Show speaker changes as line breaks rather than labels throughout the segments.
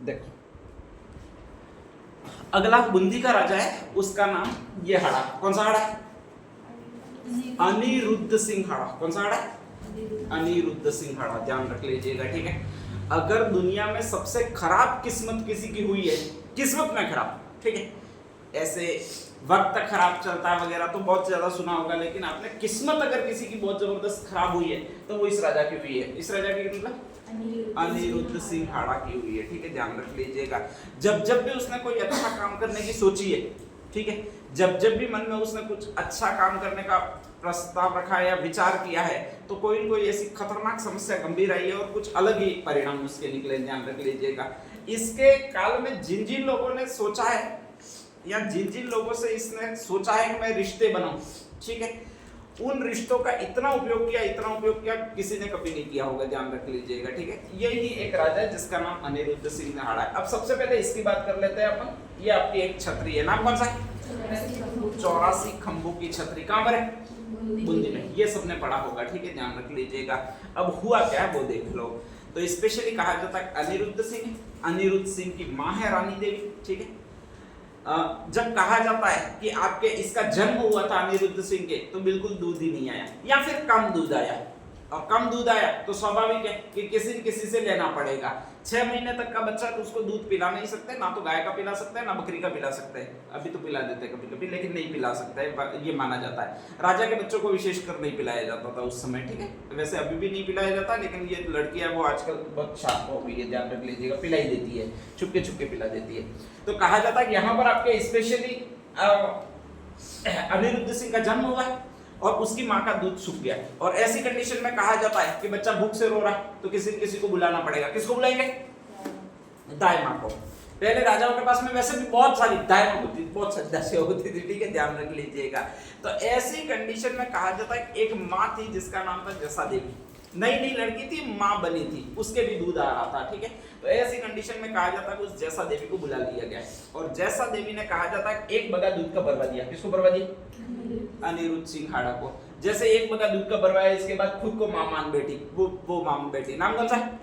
देखो अगला बूंदी का राजा है, उसका नाम ये हाड़ा, कौन सा हाड़ा है? अनिरुद्ध सिंह हाड़ा। कौन सा हाड़ा है? अनिरुद्ध सिंह हाड़ा, ध्यान रख लीजिएगा, ठीक है। अगर दुनिया में सबसे खराब किस्मत किसी की हुई है, किस्मत में खराब, ठीक है, ऐसे वक्त खराब चलता है वगैरह तो बहुत ज्यादा सुना होगा, लेकिन आपने किस्मत अगर किसी की बहुत जबरदस्त खराब हुई है तो वो इस राजा की हुई है। इस राजा की मतलब अनिरुद्ध सिंह हाड़ा की हुई है, ठीक है, ध्यान रख लीजिएगा। जब जब भी उसने कोई अच्छा काम करने की सोची है, ठीक है, जब जब भी मन में उसने कुछ अच्छा काम करने का प्रस्ताव रखा है या विचार किया है, तो कोई न कोई ऐसी खतरनाक समस्या गंभीर आई है और कुछ अलग ही परिणाम उसके निकले, ध्यान रख लीजिएगा। इसके काल में जिन जिन लोगों ने सोचा है या जिन जिन लोगों से इसने सोचा है कि मैं रिश्ते बनाऊं, ठीक है, उन रिश्तों का इतना उपयोग किया किसी ने कभी नहीं किया होगा, ध्यान रख लीजिएगा, ठीक है। यही एक राजा है जिसका नाम अनिरुद्ध सिंह हाड़ा है। अब सबसे पहले इसकी बात कर लेते हैं अपन। ये आपकी एक छतरी है, नाम कौन सा है? 84 खंभों की छतरी। कहां पर है? बूंदी में। ये सबने पढ़ा होगा, ठीक है, ध्यान रख लीजिएगा। अब हुआ क्या है वो देख लो। तो स्पेशली कहा जाता है अनिरुद्ध सिंह, अनिरुद्ध सिंह की माँ है रानी देवी, ठीक है। जब कहा जाता है कि आपके इसका जन्म हुआ था अनिरुद्ध सिंह के, तो बिल्कुल दूध ही नहीं आया या फिर कम दूध आया, और कम दूध आया तो स्वाभाविक है कि किसी न किसी से लेना पड़ेगा। 6 महीने तक का बच्चा तो उसको दूध पिला नहीं सकते, ना तो गाय का पिला सकते हैं ना बकरी का पिला सकते हैं। अभी तो पिला देते हैं कभी कभी, लेकिन नहीं पिला सकता है, ये माना जाता है। राजा के बच्चों को विशेषकर नहीं पिलाया जाता था उस समय, ठीक है। वैसे अभी भी नहीं पिलाया जाता, लेकिन ये लड़कियां वो आजकल बहुत शार्प हो गई है, ध्यान रख लीजिएगा, पिलाई देती है, छुपके छुपके पिला देती है। तो कहा जाता है कि यहाँ पर आपके स्पेशली अनिरुद्ध सिंह का जन्म हुआ है और उसकी माँ का दूध सूख गया, और ऐसी कंडीशन में कहा जाता है कि बच्चा भूख से रो रहा है तो किसी न किसी को बुलाना पड़ेगा। किसको बुलाएंगे? दाई माँ को। पहले राजाओं के पास में वैसे भी बहुत सारी दाई माँ होती थी, बहुत सारी दासियां होती थी, ठीक है, ध्यान रख लीजिएगा। तो ऐसी कंडीशन में कहा जाता है एक माँ थी जिसका नाम था जसा देवी, नई नई लड़की थी, माँ बनी थी, उसके भी दूध आ रहा था, ठीक है। तो ऐसी कंडीशन में कहा जाता है उस जैसा देवी को बुला लिया गया, और जैसा देवी ने कहा जाता है एक बगा दूध का बरवा दिया। किसको बरवा दिया? अनिरुद्ध सिंह हाड़ा को। जैसे एक बगा दूध का बरवाया, इसके बाद खुद को मां मान बैठी, वो मां बैठी। नाम कौन सा है?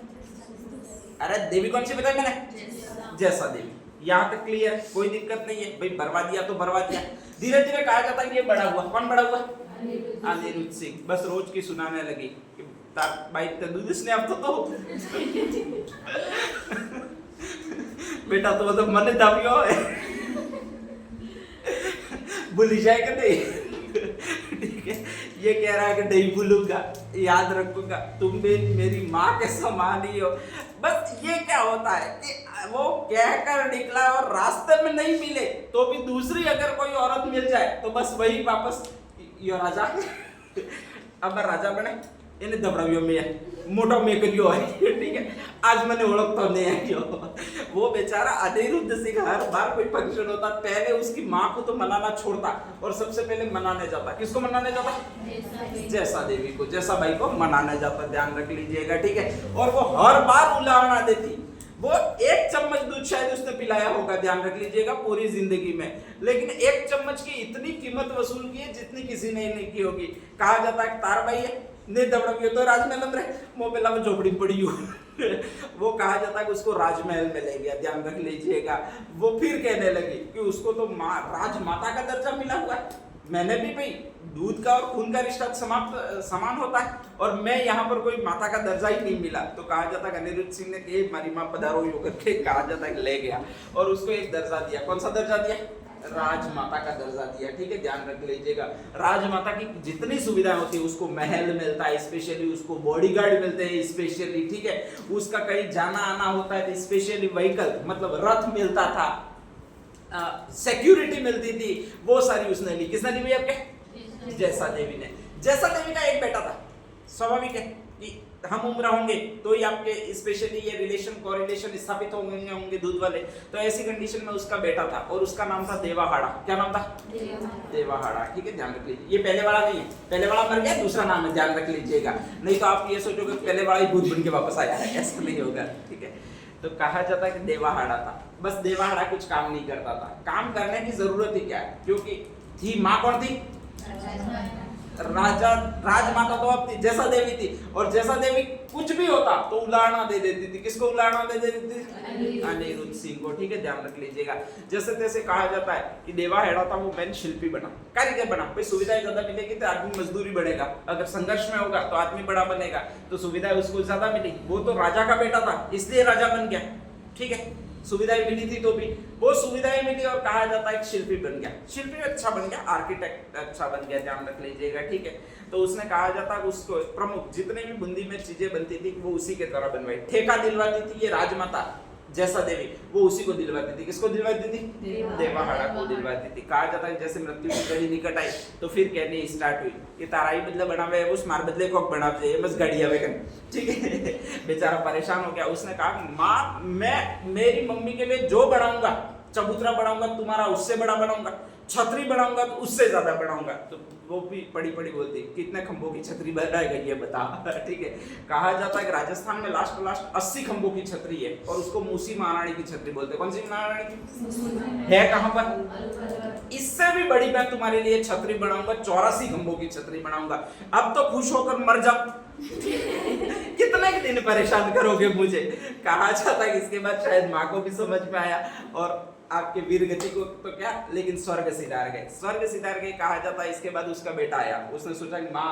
अरे देवी कौन सी बताई मैंने? जैसा देवी। यहाँ तक क्लियर, कोई दिक्कत नहीं है भाई, बरवा दिया तो बरवा दिया। धीरे धीरे कहा जाता है कि ये बड़ा हुआ। कौन बड़ा हुआ? अनिरुद्ध सिंह। बस रोज की सुनाने लगी भाई दूध इसने अब तो बेटा तो मतलब मन दाबियो है भूल जाए कि नहीं, ठीक है। ये कह रहा है कि नहीं भूलूंगा, याद रखूंगा, तुम भी मेरी माँ के समान ही हो। बस ये क्या होता है कि वो कहकर निकला और रास्ते में नहीं मिले तो भी दूसरी अगर कोई औरत मिल जाए तो बस वही वापस यो राजा अब राजा बने એને દબડાવ્યો મેં મોટો મેં કર્યો है, ठीक है। आज मैंने ओळखतो नहीं है। वो बेचारा अनिरुद्ध सिंह हर बार कोई फंक्शन होता पहले उसकी माँ को तो मनाना छोड़ता और सबसे पहले मनाने जाता। किसको मनाने जाता? जैसा देवी को, जैसा भाई को मनाने जाता, ध्यान रख लीजिएगा, ठीक है। और वो हर बार उलाहना देती। वो 1 चम्मच दूध शायद उसने पिलाया होगा, ध्यान रख लीजिएगा, पूरी जिंदगी में, लेकिन 1 चम्मच की इतनी कीमत वसूल की है जितनी किसी ने नहीं की होगी। कहा जाता है तार भाई है ने दबड़ियो तो राजमहल में मोबेला में झोपड़ी पड़ी हो वो कहा जाता है कि उसको राजमहल में ले गया, ध्यान रख लीजिएगा। वो फिर कहने लगी कि उसको तो राजमाता का दर्जा मिला हुआ है, मैंने भी भाई दूध का और खून का रिश्ता समान होता है और मैं यहाँ पर कोई माता का दर्जा ही नहीं मिला। तो कहा जाता है अनिरुद्ध सिंह ने कि हमारी माँ पधारो यो करके कहा जाता है ले गया और उसको एक दर्जा दिया। कौन सा दर्जा दिया? राजमाता का दर्जा दिया, ठीक है, ध्यान रख लीजिएगा। राजमाता की जितनी सुविधाएं होती है, उसको महल मिलता है, स्पेशली उसको बॉडीगार्ड मिलते हैं स्पेशली, ठीक है, उसका कहीं जाना आना होता है तो स्पेशली व्हीकल मतलब रथ मिलता था, सिक्योरिटी मिलती थी, वो सारी उसने ली। किसने ली भैया आपके? जैसा देवी ने। जैसा देवी का एक बेटा था, स्वाभाविक है कि हम उम्र होंगे तो ही आपके स्पेशली ये रिलेशन कोरिलेशन स्थापित होंगे दूध वाले। तो ऐसी कंडीशन में उसका बेटा था और उसका नाम था देवाहाड़ा। क्या नाम था? देवाहाड़ा, ठीक है, ध्यान रख लीजिए। ये पहले वाला नहीं है, पहले वाला मर गया, दूसरा नाम है, ध्यान रख लीजिएगा। नहीं तो आप ये सोचोगे पहले वाला ही भूत बन के वापस आया है, ऐसा नहीं होगा, ठीक है। तो कहा जाता है कि देवाहाड़ा था, बस देवाहाड़ा कुछ काम नहीं करता था। काम करने की जरूरत ही क्या है, क्योंकि थी माँ कौन थी? राजा राजमाता तो अब थी, जैसा देवी थी, और जैसा देवी कुछ भी होता तो उलाहना दे देती थी। किसको उलाहना दे देती थी? अनिरुद्ध सिंह को। ठीक है, ध्यान रख लीजिएगा। जैसे तैसे कहा जाता है कि देवा हेड़ा था वो मैन शिल्पी बना, कारीगर बना। भाई सुविधाएं ज्यादा मिलेगी तो आदमी मजदूरी बढ़ेगा, अगर संघर्ष में होगा तो आदमी बड़ा बनेगा, तो सुविधाएं उसको ज्यादा मिलेगी। वो तो राजा का बेटा था इसलिए राजा बन गया। ठीक है, सुविधाएं मिली थी तो भी वो सुविधाएं मिली और कहा जाता है कि शिल्पी बन गया। शिल्पी अच्छा बन गया, आर्किटेक्ट अच्छा बन गया, ध्यान रख लीजिएगा। ठीक है, तो उसने कहा जाता है उसको प्रमुख जितने भी बूंदी में चीजें बनती थी वो उसी के द्वारा बनवाई। ठेका दिलवाती थी ये राजमाता जैसा देवी, वो उसी को दिलवाती थी। किसको दिलवाती थी? देवाहाड़ा को दिलवाती थी। कहा जाता है जैसे मृत्यु की घड़ी निकट आई तो फिर कहने स्टार्ट हुई कि ताराई बदले बनावे उस मार बदले को बनावे बस घड़ी आवे कन। ठीक है, बेचारा परेशान हो गया। उसने कहा माँ मैं मेरी मम्मी के लिए जो बनाऊंगा, चबूतरा बनाऊंगा तुम्हारा उससे बड़ा बनाऊंगा, छतरी बनाऊंगा तो उससे ज्यादा बनाऊंगा। तो वो भी पड़ी पड़ी बोलती कितने खंभों की छतरी बनाएगा ये बता। ठीक है, कहा जाता है कि राजस्थान में लास्ट 80 खंभों की छतरी है और उसको मूसी महारानी की छतरी बोलते हैं। कौन सी महारानी की है? कहां पर? इससे भी बड़ी मैं तुम्हारे लिए छतरी बनाऊंगा, 84 खंभों की छतरी बनाऊंगा। अब तो खुश होकर मर जाओ। कितने दिन परेशान करोगे मुझे? कहा जाता है इसके बाद शायद माँ को भी समझ में आया और आपके वीर गति को तो क्या, लेकिन स्वर्ग सिधार गए। स्वर्ग सिधार गए कहा जाता है। इसके बाद उसका बेटा आया, उसने सोचा कि माँ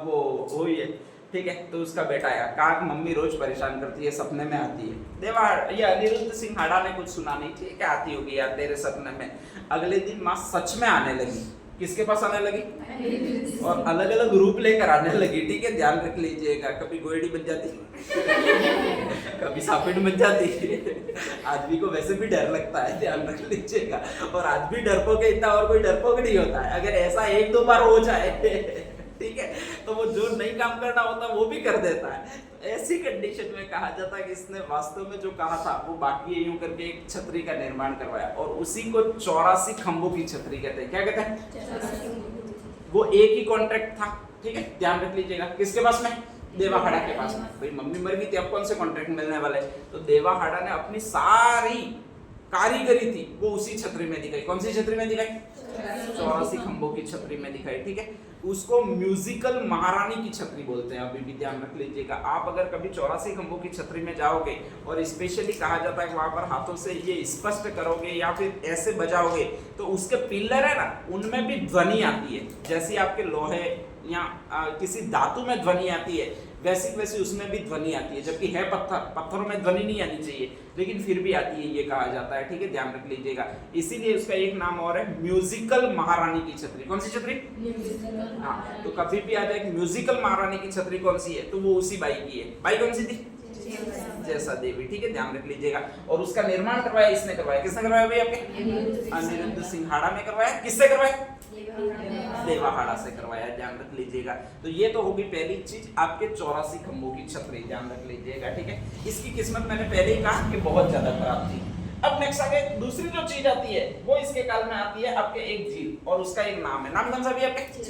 वो हुई है। ठीक है, तो उसका बेटा आया, कहा मम्मी रोज परेशान करती है, सपने में आती है। देवा ये अनिरुद्ध सिंह हाड़ा ने कुछ सुना नहीं, ठीक है आती होगी यार तेरे सपने में। अगले दिन माँ सच में आने लगी। किसके पास आने लगी? और अलग अलग रूप लेकर आने लगी। ठीक है, ध्यान रख लीजिएगा। कभी गोयडी बन जाती, कभी सापिड़ बन जाती। आदमी को वैसे भी डर लगता है, ध्यान रख लीजिएगा। और आदमी डरपोक है इतना, और कोई डरपोक नहीं होता है। अगर ऐसा 1-2 बार हो जाए ठीक है, तो वो जो नहीं काम करना होता वो भी कर देता है। ऐसी कंडीशन में कहा जाता है कि इसने वास्तव में जो कहा था वो बाकी यूं करके एक छतरी का निर्माण करवाया और उसी को 84 खंभों की छतरी कहते हैं। क्या कहते हैं? वो एक ही कॉन्ट्रैक्ट था। ठीक है, ध्यान रख लीजिएगा। किसके पास में? देवाहाड़ा के पास में। भाई मम्मी मर गई थी, अब कौन से कॉन्ट्रैक्ट मिलने वाले? तो देवाहाड़ा ने अपनी सारी कारीगरी थी वो उसी छतरी में दिखाई। कौन सी छतरी में दिखाई? 84 खंभों की छतरी में दिखाई। ठीक है, उसको म्यूजिकल महारानी की छतरी बोलते हैं। अभी भी ध्यान रख लीजिएगा। आप अगर कभी 84 खंभों की छतरी में जाओगे और स्पेशली कहा जाता है कि वहां पर हाथों से ये स्पष्ट करोगे या फिर ऐसे बजाओगे तो उसके पिलर है ना, उनमें भी ध्वनि आती है। जैसी आपके लोहे या किसी धातु में ध्वनि आती है वैसी उसमें भी ध्वनि आती है। जबकि है पत्थरों में ध्वनि नहीं आनी चाहिए, लेकिन फिर भी आती है, ये कहा जाता है। ठीक है, ध्यान रख लीजिएगा। इसीलिए उसका एक नाम और है म्यूजिकल महारानी की छतरी। कौन सी छतरी? हाँ, तो कभी भी आ जाए म्यूजिकल महारानी की छतरी कौन सी है, तो वो उसी बाई की है। बाई कौन सी थी? जैसा देवी। ठीक है, ध्यान रख लीजिएगा। और उसका निर्माण करवाया इसने करवाया। किसने करवाया भाई? आपके अनिरुद्ध सिंह हाड़ा ने करवाया। किससे करवाया? देवाहाड़ा से करवाया। ध्यान रख लीजिएगा। तो ये तो होगी पहली चीज, आपके 84 खंभों की छतरी। ध्यान रख लीजिएगा। ठीक है, इसकी किस्मत मैंने पहले ही कहा कि बहुत ज्यादा खराब थी। अब नेक्स्ट आगे दूसरी जो चीज आती है वो इसके काल में आती है आपके एक झील, और उसका एक नाम है। नाम कौन सा भी आपके?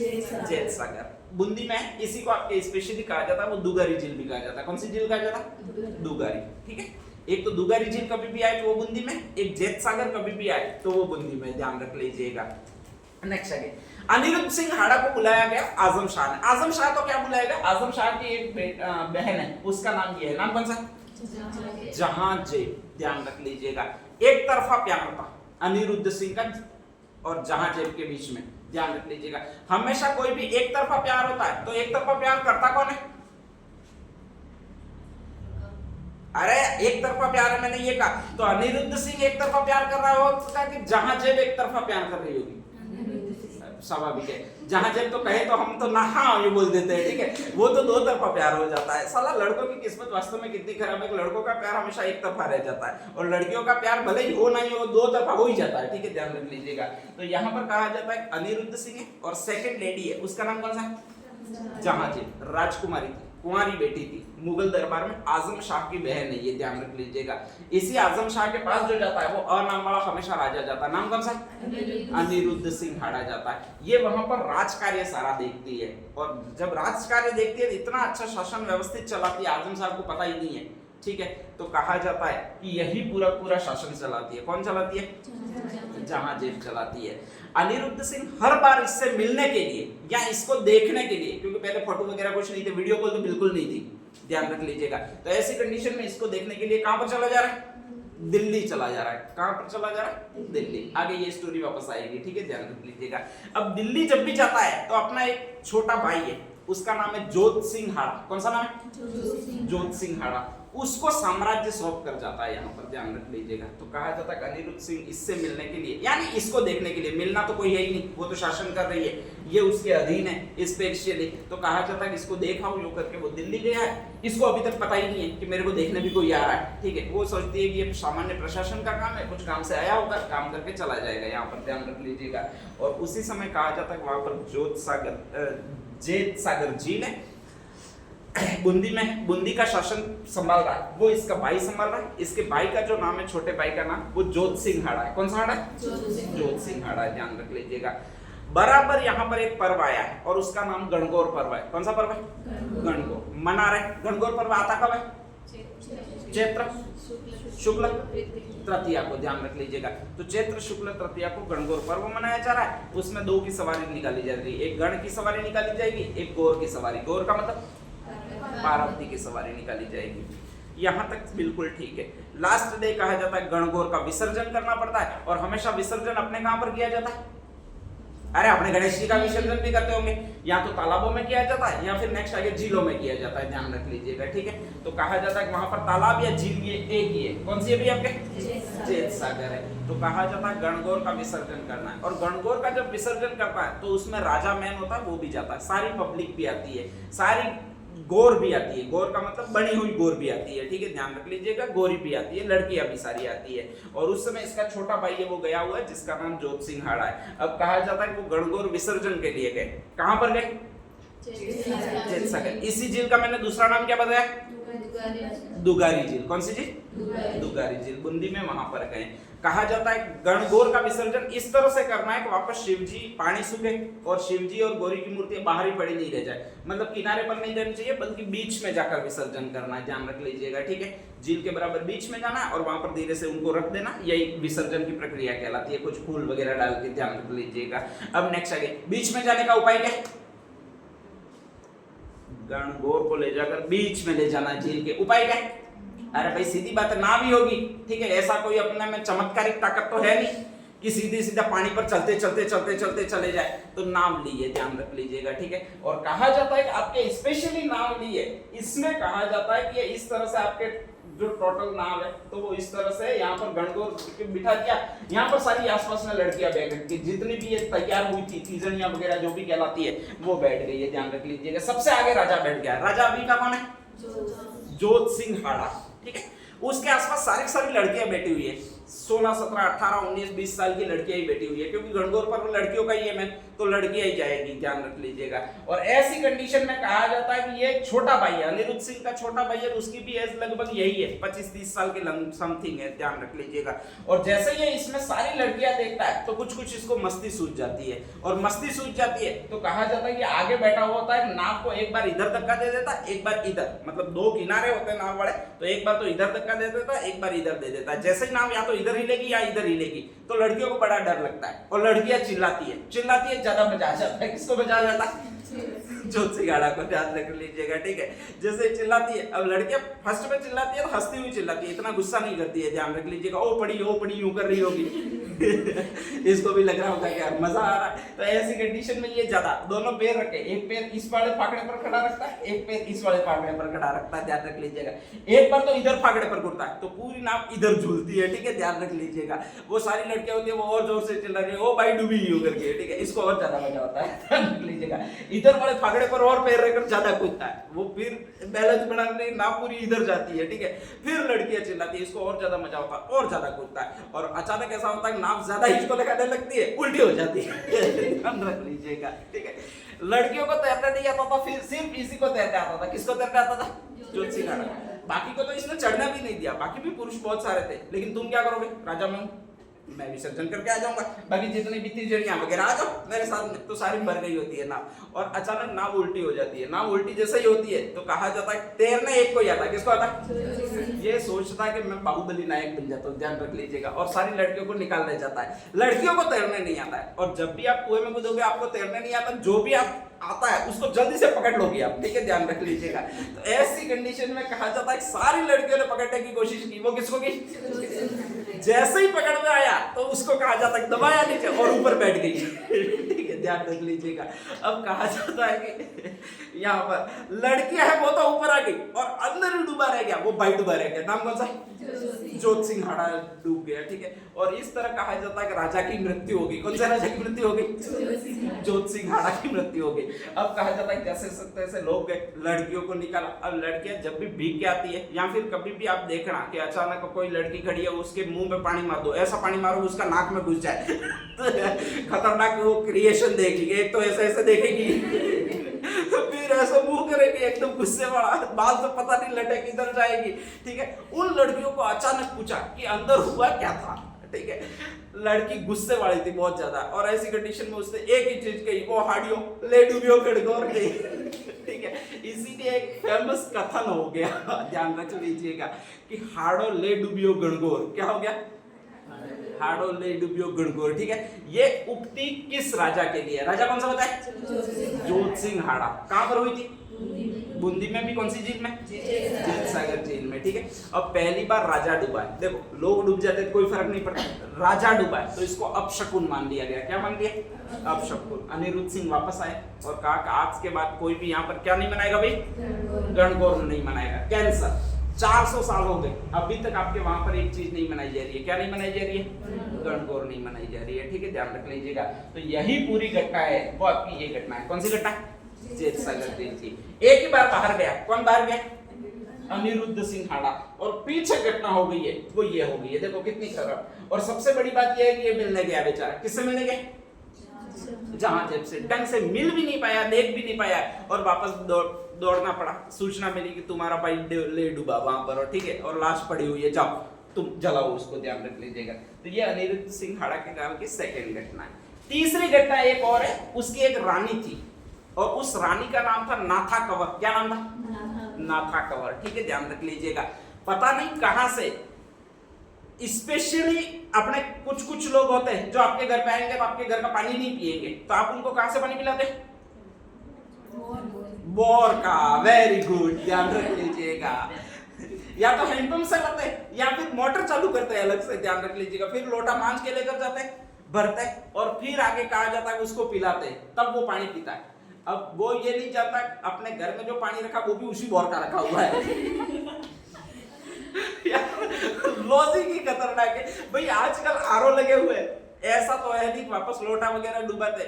जैत सागर। बूंदी में इसी को आपके स्पेशली कहा जाता है, वो दुगारी झील भी कहा जाता है। कौन सी झील कहा जाता है? दुगारी। ठीक है, एक तो दुगारी झील कभी भी आए तो वो बूंदी में, एक जैत सागर कभी भी आए तो वो बूंदी में। ध्यान रख लीजिएगा। नेक्स्ट आगे अनिरुद्ध सिंह हाड़ा को बुलाया गया आजम शाह ने। आजम शाह तो क्या बुलाया गया? आजम शाह की एक बहन है, उसका नाम ये है। नाम कौन सा? जहांजेब। ध्यान रख लीजिएगा। एक तरफा प्यार था अनिरुद्ध सिंह का और जहांजेब के बीच में। ध्यान रख लीजिएगा। हमेशा कोई भी एक तरफा प्यार होता है तो एक तरफा प्यार करता कौन है? अरे एक तरफा प्यार है, मैंने ये कहा। तो अनिरुद्ध सिंह एक तरफा प्यार कर रहा होगा कि जहांजेब एक तरफा प्यार कर रही होगी? स्वाभाविक है। जहांजेब तो कहे तो हम तो ना हाँ ये बोल देते हैं। ठीक है, वो तो 2 तरफा प्यार हो जाता है। साला लड़कों की किस्मत वास्तव में कितनी खराब है कि लड़कों का प्यार हमेशा एक तरफा रह जाता है और लड़कियों का प्यार भले ही हो नहीं हो 2 तरफा हो ही जाता है। ठीक है, ध्यान रख लीजिएगा। तो यहाँ पर कहा जाता है अनिरुद्ध सिंह है और सेकंड लेडी है, उसका नाम कौन सा है? जहांजेब। राजकुमारी थी, कुंवारी बेटी थी, मुगल दरबार में आजम शाह की बहन है। ये ध्यान रख लीजिएगा। इसी आजम शाह के पास जो जाता है वो अनाम वाला हमेशा राजा जाता है। नाम कौन सा? अनिरुद्ध सिंह हाड़ा जाता है। ये वहां पर राजकार्य सारा देखती है और जब राजकार्य देखती है इतना अच्छा शासन व्यवस्थित चलाती है, आजम साहब को पता ही नहीं है। ठीक है, तो कहा जाता है कि यही पूरा शासन चलाती है। कौन चलाती है? जहां जेब चलाती है। अनिरुद्ध सिंह हर बार इससे मिलने के लिए या इसको देखने के लिए, क्योंकि पहले फोटो वगैरह कुछ नहीं थे, वीडियो कॉल तो बिल्कुल नहीं थी, ध्यान रख लीजिएगा, तो ऐसी कंडीशन में इसको देखने के लिए कहां पर चला जा रहा है? दिल्ली चला जा रहा है। कहां पर चला जा रहा है? दिल्ली। आगे ये स्टोरी वापस आएगी, ठीक है, ध्यान रख लीजिएगा। अब दिल्ली जब भी जाता है तो अपना एक छोटा भाई है, उसका नाम है जोत सिंह हाड़ा। कौन सा नाम है? जोत सिंह हाड़ा। उसको साम्राज्य सौंप कर जाता है, यहाँ पर ध्यान रख लीजिएगा। तो कहा जाता है अनिरुद्ध सिंह इससे मिलने के लिए, यानी इसको देखने के लिए, मिलना तो कोई है ही नहीं, वो तो शासन कर रही है, ये उसके अधीन है स्पेशली। तो कहा जाता है इसको देखा हो, यो करके वो दिल्ली गया है। इसको अभी तक पता ही नहीं है कि मेरे को देखने भी कोई आ रहा है, ठीक है। वो सोचती है कि ये सामान्य प्रशासन का काम है, कुछ काम से आया होगा, काम करके चला जाएगा, यहाँ पर ध्यान रख लीजिएगा। और उसी समय कहा जाता है वहां पर जेत सागर झील है, बूंदी में, बूंदी का शासन संभाल रहा है वो इसका भाई संभाल रहा है। इसके भाई का जो नाम है, छोटे भाई का नाम, वो जोत सिंह हाड़ा है। कौन सा हाड़ा है? जोत सिंह हाड़ा है, ध्यान रख लीजिएगा। बराबर यहाँ पर एक पर्व आया है और उसका नाम गणगौर पर्व है। कौन सा पर्व है? गणगौर मना रहे। गणगौर पर्व आता कब है? चैत्र शुक्ल तृतीया को, ध्यान रख लीजिएगा। तो चैत्र शुक्ल तृतीया को गणगौर पर्व मनाया जा रहा है। उसमें दो की सवारी निकाली जा रही है, एक गण की सवारी निकाली जाएगी, एक गौर की सवारी। गौर का मतलब पार्वती की सवारी निकाली जाएगी। यहाँ तक बिल्कुल ठीक है। लास्ट डे कहा जाता है गणगौर का विसर्जन करना पड़ता है, और हमेशा विसर्जन अपने कहां पर किया जाता है? अरे अपने गणेश जी का विसर्जन भी करते होंगे, या तो तालाबों में किया जाता है या फिर नेक्स्ट आगे झीलों में किया जाता है, ध्यान रख लीजिएगा, ठीक है। तो कहा जाता है वहां पर तालाब या झील ये एक ही है। कौन सी है भी आपके? जेत सागर है। तो कहा जाता है गणगौर का विसर्जन करना है, और गणगौर का जब विसर्जन करता है तो उसमें राजा मैन होता है, वो भी जाता है, सारी पब्लिक भी आती है, सारी गौर भी आती है। गौर का मतलब बनी हुई गौर भी आती है, ठीक है, ध्यान रख लीजिएगा। गौरी भी आती है, लड़कियां भी सारी आती है। और उस समय इसका छोटा भाई है वो गया हुआ है, जिसका नाम जोत सिंह हाड़ा है। अब कहा जाता है वो गणगौर विसर्जन के लिए गए। कहां पर गए? जेत सागर। इसी झील का मैंने दूसरा नाम क्या बताया? दुगारी झील। कौन सी झील? दुगारी झील, बूंदी में, वहां पर गए। कहा जाता है गणगौर का विसर्जन इस तरह से करना है कि वापस शिवजी पानी सूखे और शिवजी और गौरी की मूर्ति बाहर ही पड़ी नहीं रह जाए, मतलब किनारे पर नहीं रहनी चाहिए, बल्कि बीच में जाकर विसर्जन करना है, ध्यान रख लीजिएगा, ठीक है। झील के बराबर बीच में जाना है और वहां पर धीरे से उनको रख देना, यही विसर्जन की प्रक्रिया कहलाती है। कुछ फूल वगैरह डाल के, ध्यान रख लीजिएगा। अब नेक्स्ट आगे, बीच में जाने का उपाय क्या है? गणगौर को ले जाकर बीच में ले जाना झील के। उपाय क्या है? अरे भाई सीधी बात है, ना भी होगी, ठीक है, ऐसा कोई अपने में चमत्कारिक ताकत तो है नहीं कि सीधे सीधा पानी पर चलते चलते चलते चलते चले जाए। तो नाव लिए, ध्यान रख लीजिएगा, ठीक है। और कहा जाता है कि आपके स्पेशली नाव लिए, इसमें कहा जाता है कि ये इस तरह से आपके जो टोटल नाव है, तो वो इस तरह से यहाँ पर गणगौर बिठा दिया। यहाँ पर सारी आसपास में लड़कियां बैठ गई, जितनी भी ये तैयार हुई थी, तीजनिया वगैरह जो भी कहलाती है, वो बैठ गई है, ध्यान रख लीजिएगा। सबसे आगे राजा बैठ गया। राजा अभी का कौन है? जोत सिंह हाड़ा, ठीक है। उसके आसपास सारी लड़कियां बैठी हुई है, 16, 17, 18, 19, 20 साल की लड़कियां ही बैठी हुई है, क्योंकि गणगौर पर्व लड़कियों का ही है, मैं तो लड़कियां ही जाएगी, ध्यान रख लीजिएगा। और ऐसी कंडीशन में कहा जाता है कि ये छोटा भाई है, अनिरुद्ध सिंह का छोटा भाई है, उसकी भी एज लगभग यही है, 25-30 साल के समथिंग है, ध्यान रख लीजिएगा। और जैसे ये इसमें सारी लड़कियां देखता है तो कुछ इसको मस्ती सूझ जाती है, और मस्ती सूझ जाती है तो कहा जाता है कि आगे बैठा हुआ होता है, नाव को एक बार इधर धक्का दे देता, एक बार इधर, मतलब दो किनारे होते हैं नाव वाले, तो एक बार तो इधर धक्का दे देता, एक बार इधर दे देता है। जैसे ही नाव या तो इधर हिलेगी या इधर हिलेगी, तो लड़कियों को बड़ा डर लगता है और लड़कियां चिल्लाती है, ज्यादा मजा आ जाता है। किसको मजा आ जाता है? जोत सिंह हाड़ा को, ध्यान रख लीजिएगा, ठीक है। जैसे चिल्लाती है, अब लड़कियां फर्स्ट में चिल्लाती है तो हंसती हुई चिल्लाती है, इतना गुस्सा नहीं करती है, ध्यान रख लीजिएगा। ओ पड़ी यूं कर रही होगी इसको भी लग रहा होगा कि यार मजा आ रहा है। तो ऐसी कंडीशन में ये ज्यादा दोनों पैर रखे, एक पैर इस वाले फाकड़े पर खड़ा रखता है, एक पैर इस वाले फाकड़े पर खड़ा रखता है, ध्यान रख लीजिएगा। एक बार तो इधर फाकड़े पर घुटता है तो पूरी नाव इधर झूलती है, ठीक है, ध्यान रख लीजिएगा। वो सारी लड़कियां होती है, वो और जोर से चिल्ला रही है, ओ भाई डूबी यूं करके, ठीक है, इसको और ज्यादा मजा होता है, ध्यान रख लीजिएगा। इधर वाले फाकड़े पर और पैर रखकर ज्यादा कूदता है, वो फिर बैलेंस बनाने नाव पूरी इधर जाती है, ठीक है। फिर लड़कियां चिल्लाती है, इसको और ज्यादा मजा होता है, और ज्यादा कूदता है, और अचानक ऐसा होता है नाव ज्यादा इसको लगाने लगती है, उल्टी हो जाती है, ध्यान रख लीजिएगा, ठीक है। लड़कियों को तैरने नहीं आता था, फिर सिर्फ इसी को तैरने आता था। किसको तैरने आता था? जोत सिंह हाड़ा। बाकी को तो इसने चढ़ना भी नहीं दिया, बाकी भी पुरुष बहुत सारे थे, लेकिन तुम क्या करोगे? राजा मैं विसर्जन करके आ जाऊंगा, बाकी जितनी भी तीजड़ियां वगैरह आ जाओ मेरे साथ में, तो सारी भर गई होती है नाव। और अचानक नाव उल्टी हो जाती है। नाव उल्टी जैसे ही होती है तो कहा जाता है तैरने एक को ही आता है। किसको आता है? ये सोचता है कि मैं बाहुबली नायक बन जाता हूँ, ध्यान रख लीजिएगा, और सारी लड़कियों को निकाल ले जाता है। लड़कियों को तैरने नहीं आता है, और जब भी आप कुएं में कूदोगे आपको तैरने नहीं आता, जो भी आप आता है उसको जल्दी से पकड़ लोगे आप, ठीक है, ध्यान रख लीजिएगा। तो ऐसी कंडीशन में कहा जाता है कि सारी लड़कियों ने पकड़ने की कोशिश की, वो किसको की? जैसे ही पकड़ में आया तो उसको कहा जाता है दबाया नीचे और ऊपर बैठ गई, ठीक है, ध्यान रख लीजिएगा। अब कहा जाता है कि यहाँ पर लड़कियां है वो तो ऊपर आ गई और अंदर ही डूबा रह गया, वो भाई डूबा रह गया। नाम कौन सा? जोत सिंह हाड़ा डूब गया, ठीक है। और इस तरह कहा जाता है कि राजा की मृत्यु होगी। कौन सा राजा की मृत्यु होगी? जोत सिंह हाड़ा की मृत्यु होगी। अब कहा जाता है जैसे तैसे लोग गए, लड़कियों को निकाला। अब लड़कियां जब भी भीग के आती है या फिर कभी भी आप देखना कि अचानक कोई लड़की खड़ी है, उसके मुंह में पानी मार दो, ऐसा पानी मारो उसका नाक में घुस जाए खतरनाक वो क्रिएशन देखेगी। एक तो ऐसे ऐसे देखेगी फिर ऐसा मुंह करेगी एकदम गुस्से वाला, बाल तो पता नहीं लटक किधर जाएगी, ठीक है। उन लड़कियों को अचानक पूछा कि अंदर हुआ क्या था, ठीक है। लड़की गुस्से वाली थी बहुत ज्यादा, और ऐसी कंडीशन में उसने एक ही चीज कही, वो हाड़ियो ले डूबियो गणगौर गई, ठीक है। इसीलिए एक फेमस कथन हो गया, ध्यान रख लीजिएगा, कि हाड़ो ले डूबियो गणगौर। क्या हो गया? हाड़ो ले डूबियो गणगौर, ठीक है। ये उक्ति किस राजा के लिए? राजा कौन सा बताए? जोत सिंह हाड़ा। कहां पर हुई थी? बूंदी में भी। कौन सी झील में? झील सागर झील में, ठीक है। अब पहली बार राजा डूबा है, देखो लोग डूब जाते तो कोई फर्क नहीं पड़ता, राजा डूबा है तो इसको अपशकुन मान लिया गया। क्या मान लिया? अपशकुन। अनिरुद्ध सिंह वापस आए और कहा कि आज के बाद कोई भी यहाँ पर क्या नहीं मनाएगा भाई? गणगौर नहीं मनाएगा, कैंसर। 400 साल हो गए, अभी तक आपके वहां पर एक चीज नहीं मनाई जा रही है। क्या नहीं मनाई जा रही है? गणगौर नहीं मनाई जा रही है, ठीक है, ध्यान रख लीजिएगा। तो यही पूरी घटना है, वो आपकी ये घटना है। कौन सी घटना? जेठ सागर झील की। एक ही बार बाहर गया, कौन बाहर गया? अनिरुद्ध सिंह हाड़ा। और पीछे घटना हो गई है, वो ये हो गई है, देखो कितनी खराब। और सबसे बड़ी बात ये है कि ये मिलने गया बेचारा, किससे मिलने गया? जहां से ढंग से मिल भी नहीं पाया, देख भी नहीं पाया, और वापस दौड़ना पड़ा। सूचना मिली कि तुम्हारा भाई ले डूबा वहां पर, और ठीक है, और लाश पड़ी हुई है, जाओ तुम जलाओ उसको, ध्यान रख लीजिएगा। तो ये अनिरुद्ध सिंह हाड़ा के काल की सेकंड घटना है। तीसरी घटना एक और है, उसकी एक रानी थी, और उस रानी का नाम था नाथा कंवर। क्या नाम था? नाथा कंवर, ठीक है, ध्यान रख लीजिएगा। पता नहीं कहां से स्पेशली अपने कुछ लोग होते हैं जो आपके घर पे आएंगे तो आपके घर का पानी नहीं पिएंगे, तो आप उनको कहां से पानी पिलाते? बोर का। वेरी गुड, ध्यान रख लीजिएगा। या तो हैंडपंप से लाते हैं या फिर मोटर चालू करते हैं अलग से, ध्यान रख लीजिएगा। फिर लोटा मांझ के लेकर जाते हैं, भरते हैं, और फिर आगे कहा जाता है उसको पिलाते हैं, तब वो पानी पीता है। अब वो ये नहीं जानता अपने घर में जो पानी रखा वो भी उसी बोर का रखा हुआ है लॉजिक ही खतरनाक है भाई। आजकल आरओ लगे हुए, ऐसा तो है नहीं वापस लोटा वगैरह डुबाते,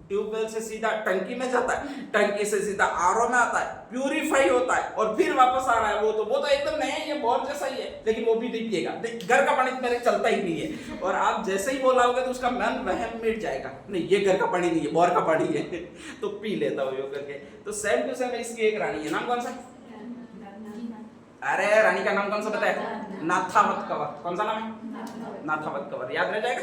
ट्यूबवेल से सीधा टंकी में जाता है, टंकी से सीधा आरओ में आता है, प्यूरिफाई होता है, और फिर वापस आ रहा है। वो तो एकदम नया ही है, बोर जैसा ही है, लेकिन वो भी नहीं पिएगा। घर का पानी तो मेरे चलता ही नहीं है, और आप जैसे ही बोलाओगे तो उसका मन वहम मिट जाएगा, नहीं ये घर का पानी नहीं है, बोर का पानी है तो पी लेता हूँ करके। तो सेम टू सेम इसकी एक रानी है, नाम कौन सा? अरे रानी का नाम कौन सा बताया? नाथावत कंवर। कौन सा नाम है? नाथावत कंवर, याद रह जाएगा।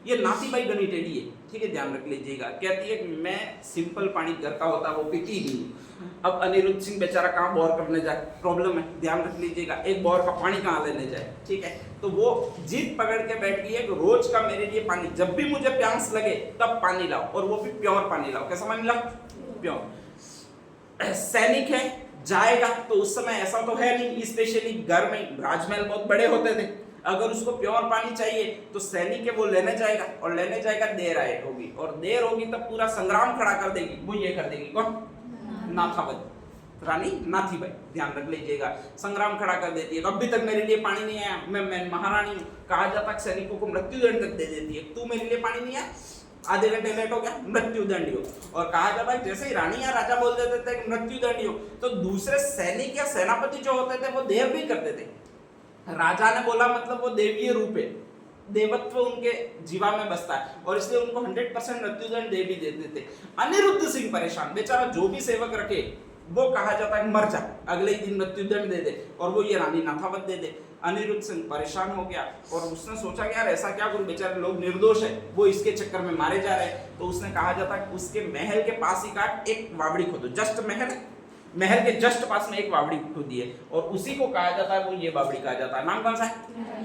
ये नाथीबाई गणी टेढ़ी है, ठीक है, ध्यान रख लीजिएगा। कहती है कि मैं सिंपल पानी घर का होता है वो पीती ही नहीं। अब अनिरुद्ध सिंह बेचारा कहाँ बोर करने जाए, प्रॉब्लम है, ध्यान रख लीजिएगा। एक बोर का पानी कहाँ लेने जाए, ठीक है। तो वो जिद पकड़ के बैठ गई है कि रोज का मेरे लिए पानी, जब भी मुझे प्यास लगे तब पानी लाओ, और वो भी प्योर पानी लाओ। कैसा पानी लाओ? प्योर। सैनिक है, जाएगा तो उस समय ऐसा तो है नहीं, स्पेशली घर में राजमहल बहुत बड़े होते थे, अगर उसको प्योर पानी चाहिए तो सैनिक है वो लेने जाएगा, और लेने जाएगा देर आए होगी, और देर होगी तब पूरा संग्राम खड़ा कर देगी। वो ये कर देगी, कौन? नाथावत रानी नाथीबाई, ध्यान रख लीजिएगा। संग्राम खड़ा कर देती है, अभी तक मेरे लिए पानी नहीं आया, मैं महारानी हूँ। कहा जाता है सैनिकों को मृत्युदंड तक दे देती है, तू मेरे लिए पानी नहीं आया, आधे घंटे लेट हो गया, मृत्युदंड हो। और कहा जाता है जैसे ही रानी या राजा बोल देते थे मृत्युदंड हो, तो दूसरे सैनिक या सेनापति जो होते थे वो देर भी करते थे। राजा ने बोला मतलब वो देवीय रूप है, देवत्व उनके जीवा में बसता है, और इसलिए उनको 100% मृत्युदंड दे भी देते थे। अनिरुद्ध सिंह परेशान, बेचारा जो भी सेवक रखे वो कहा जाता है मर जा, अगले ही दिन मृत्युदंड दे दे, और वो ये रानी नाथावत दे दे। अनिरुद्ध सिंह परेशान हो गया, और उसने सोचा कि यार ऐसा क्या करूं, बेचारे लोग निर्दोष है, वो इसके चक्कर में मारे जा रहे हैं। तो उसने कहा जाता है उसके महल के पास ही का एक वावड़ी खोदो, जस्ट महल महल के जस्ट पास में एक बावड़ी खुदी है और उसी को कहा जाता है, वो ये बावड़ी कहा जाता है। नाम कौन सा है?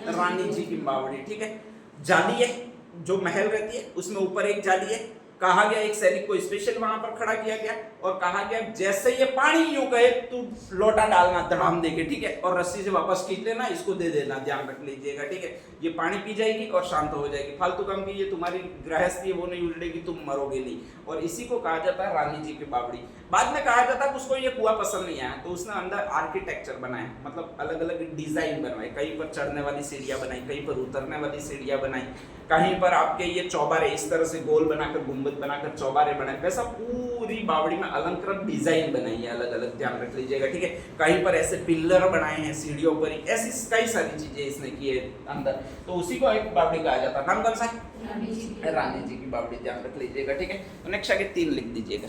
रानी जी की बावड़ी। ठीक है, जाली है, जो महल रहती है उसमें ऊपर एक जाली है। कहा गया एक सैनिक को स्पेशल वहां पर खड़ा किया गया और कहा गया जैसे ये पानी यूं कहे तू लोटा डालना धड़ाम देके, ठीक है, और रस्सी से वापस खींच लेना, इसको दे देना, ध्यान रख लीजिएगा। ठीक है, ये पानी पी जाएगी और शांत हो जाएगी। फालतू काम की ये तुम्हारी गृहस्थी है वो नहीं उलटेगी, तुम मरोगे नहीं। और इसी को कहा जाता है रानी जी की बावड़ी। बाद में कहा जाता है उसको ये कुआं पसंद नहीं आया तो उसने अंदर आर्किटेक्चर बनाया, मतलब अलग अलग डिजाइन बनवाए। कहीं पर चढ़ने वाली सीढ़ियां बनाई, कहीं पर उतरने वाली सीढ़ियां बनाई, कहीं पर आपके ये चौबारे इस तरह से गोल बनाकर गुंबद बनाकर चौबारे बनाए। वैसा पूरी बावड़ी में अलंकृत डिजाइन बनाई है अलग अलग, ध्यान रख लीजिएगा। ठीक है, कहीं पर ऐसे पिल्लर बनाए हैं सीढ़ियों पर, ऐसी कई सारी चीजें इसने की है अंदर, तो उसी को एक बावड़ी कहा जाता है। नाम कौन सा है? रानी जी की बावड़ी, ध्यान रख लीजिएगा। ठीक है, तो नेक्स्ट आगे 3 लिख दीजिएगा।